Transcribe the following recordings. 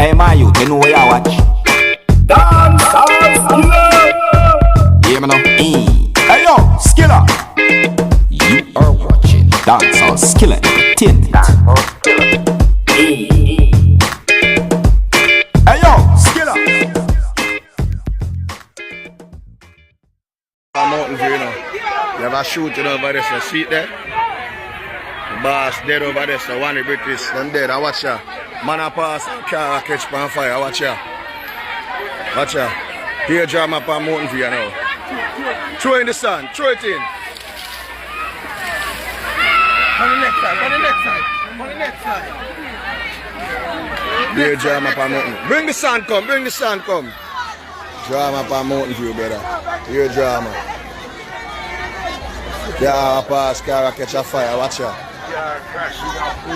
Hey, my youth, you know where you watch? Dancehall Skilla. Yeah, man. Hey, yo, Skilla. You are watching Dancehall Skilla Entertainment. Hey, yo, Skilla. Mountain View, you know. You have a shooting over there, so see it there? The boss dead over there, so Oney British, them dead, I watch ya. Man a pass, car catch on fire, I watch ya. Watch ya. Here drama up on Mountain View, you know. Throw in the sun, throw it in. On the next side, on the next side, on the next side. Here drama up on Mountain. Bring the sun come, bring the sun come. Drama up on Mountain View, brother. Here drama. Yeah, pass, car catch a fire, watch ya.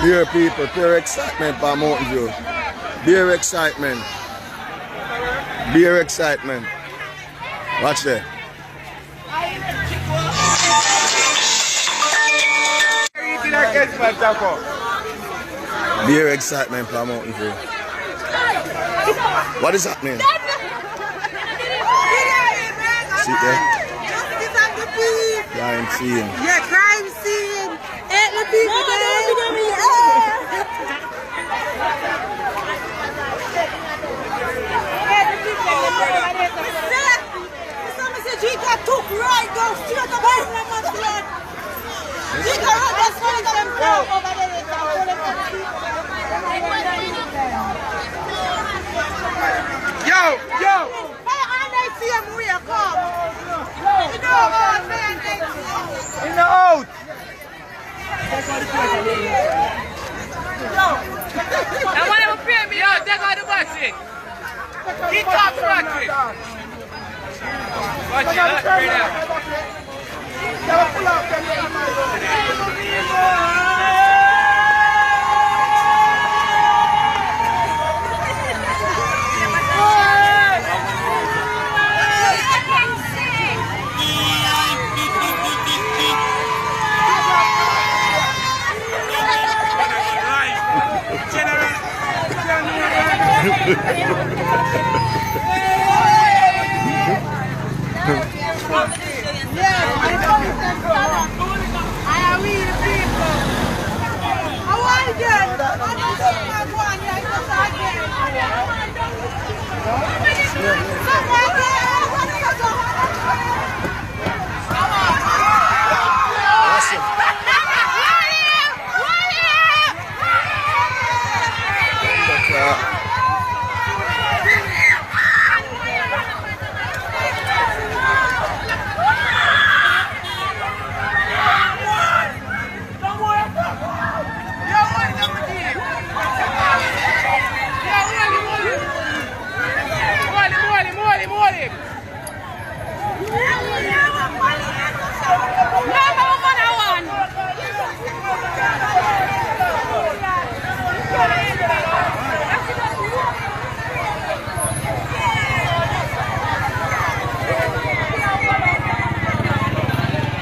Here people, pure excitement for Mountain View. Pure excitement. Pure excitement. Watch there. Pure excitement for Mountain View. What is happening? See there? Crime scene. Yeah, crime scene. Ain't the people there. In the out! I want to pay me out, take out the battery. Keep top battery. Watch it, let's bring it out.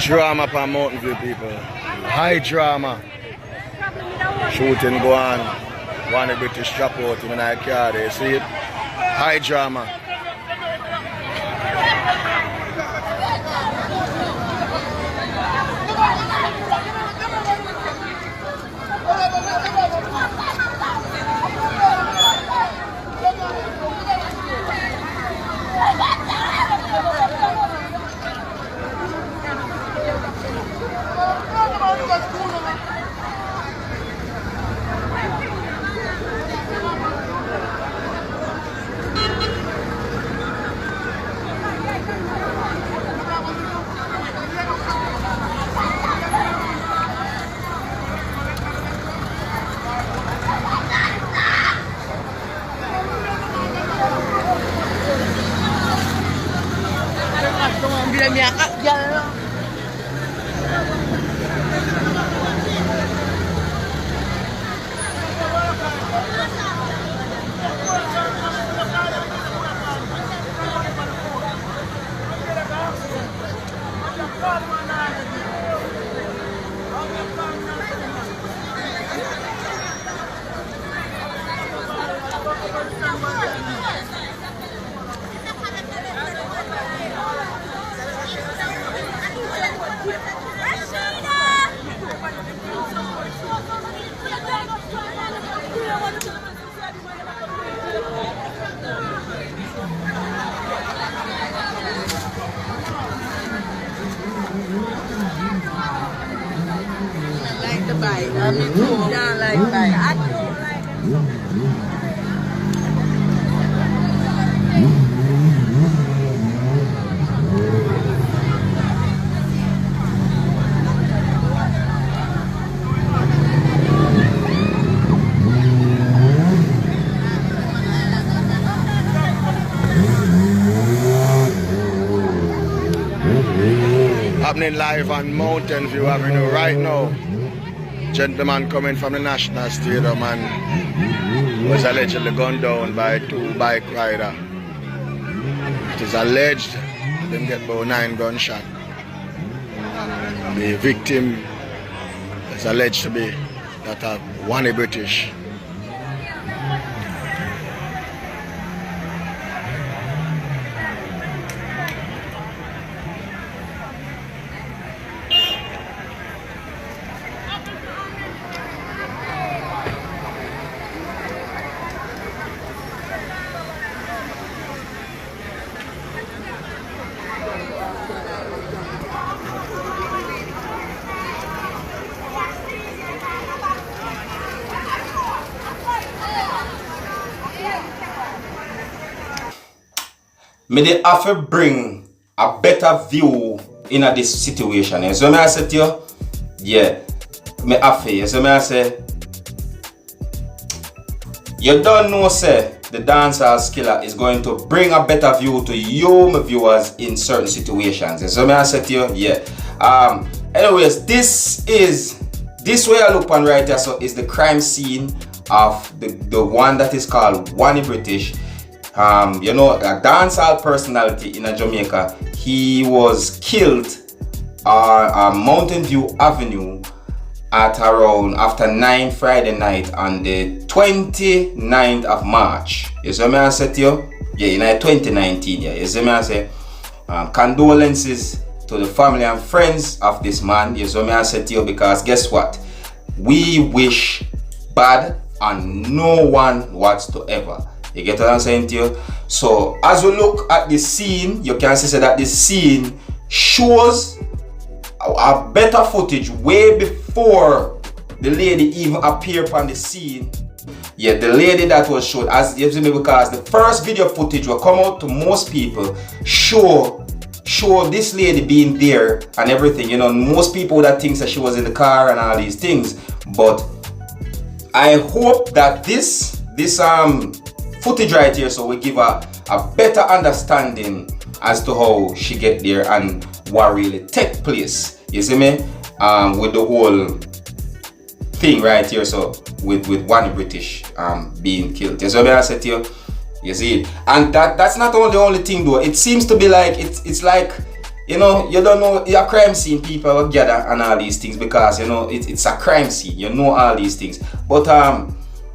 Drama for Mountain View people. High drama. Shooting go on. Oney British drop out in the car there. See it? High drama. Like the bike. I mean, don't like bike. I don't like it. Happening live on Mountain View Avenue right now. Gentleman coming from the National Stadium and was allegedly gunned down by 2 bike riders. It is alleged them get about 9 gunshots. The victim is alleged to be that of Oney British. Me they have to bring a better view in this situation. So me I say to you, yeah, me have to. So me I say, you don't know say the Dancehall Skilla is going to bring a better view to you, my viewers, in certain situations. So me I say to you, yeah. Anyways, this way I look on right here, so is the crime scene of the one that is called Oney British. You know, a dancehall personality in Jamaica. He was killed on Mountain View Avenue at around after 9 Friday night on the 29th of March. You see me I say to you? Yeah, in 2019. Yeah, you see me I say, condolences to the family and friends of this man. You see me I say to you, because guess what? We wish bad on no one whatsoever. You get what I'm saying to you? So as we look at the scene, you can see that the scene shows a better footage way before the lady even appeared on the scene. Yeah, the lady that was showed, as you see me, because the first video footage will come out to most people, show this lady being there and everything. You know, most people that think that she was in the car and all these things. But I hope that this footage right here, so we give a better understanding as to how she get there and what really take place. You see me? With the whole thing right here, so with Oney British being killed. You see what I said to you? You see it? And that's not the only thing though. It seems to be like it's like, you know, you don't know, a crime scene, people will gather and all these things, because you know it's a crime scene, you know all these things. But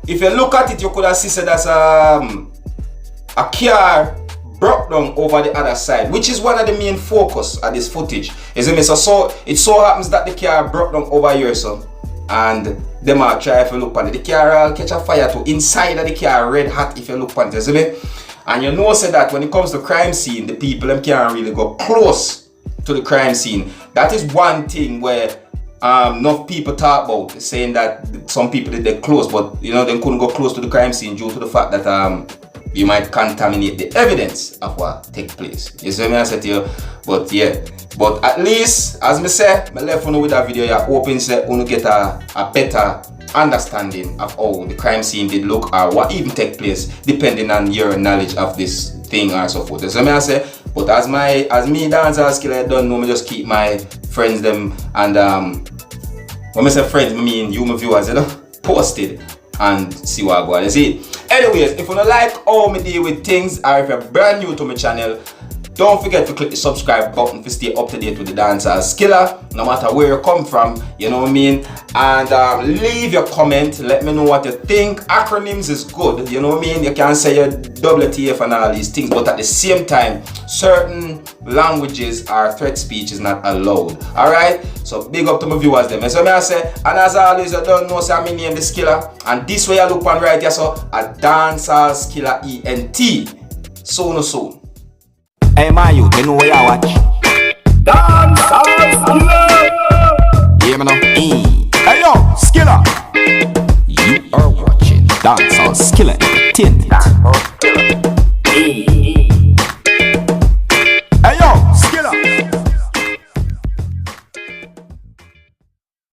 if you look at it, you could have seen that's a car broke down over the other side, which is one of the main focus of this footage. Isn't it? So it so happens that the car broke down over here, so, and them are try if you look on it. The car catch a fire too. Inside of the car red hot if you look on it, isn't it? And you know say that when it comes to crime scene, the people them can't really go close to the crime scene. That is one thing where enough people talk about, saying that some people did they close, but you know they couldn't go close to the crime scene due to the fact that you might contaminate the evidence of what take place. You see me I said to you? But yeah, but at least as me say, I left you with that video. You're hoping say you get a better understanding of how the crime scene did look or what even take place, depending on your knowledge of this thing or so forth. So me I say, but as me Dancehall Skilla, I don't know, me just keep my friends them and when I say friends, I mean you my viewers, you know, posted and see what I go on. You see. Anyways, if you don't like how me deal with things, or if you're brand new to my channel, Don't forget to click the subscribe button to stay up to date with the Dancehall Skilla, no matter where you come from, you know what I mean? And leave your comment, let me know what you think. Acronyms is good, you know what I mean? You can say your WTF and all these things, but at the same time, certain languages or threat speech is not allowed. Alright? So big up to my viewers them. So I say, and as always, you don't know, say my name the Skilla. And this way you look on right here, so a Dancehall Skilla ENT. Soon. Hey my youth, you know where you watch? Dancehall Skilla! Hear me now? Hey yo, Skilla! You are watching Dancehall Skilla Entertainment.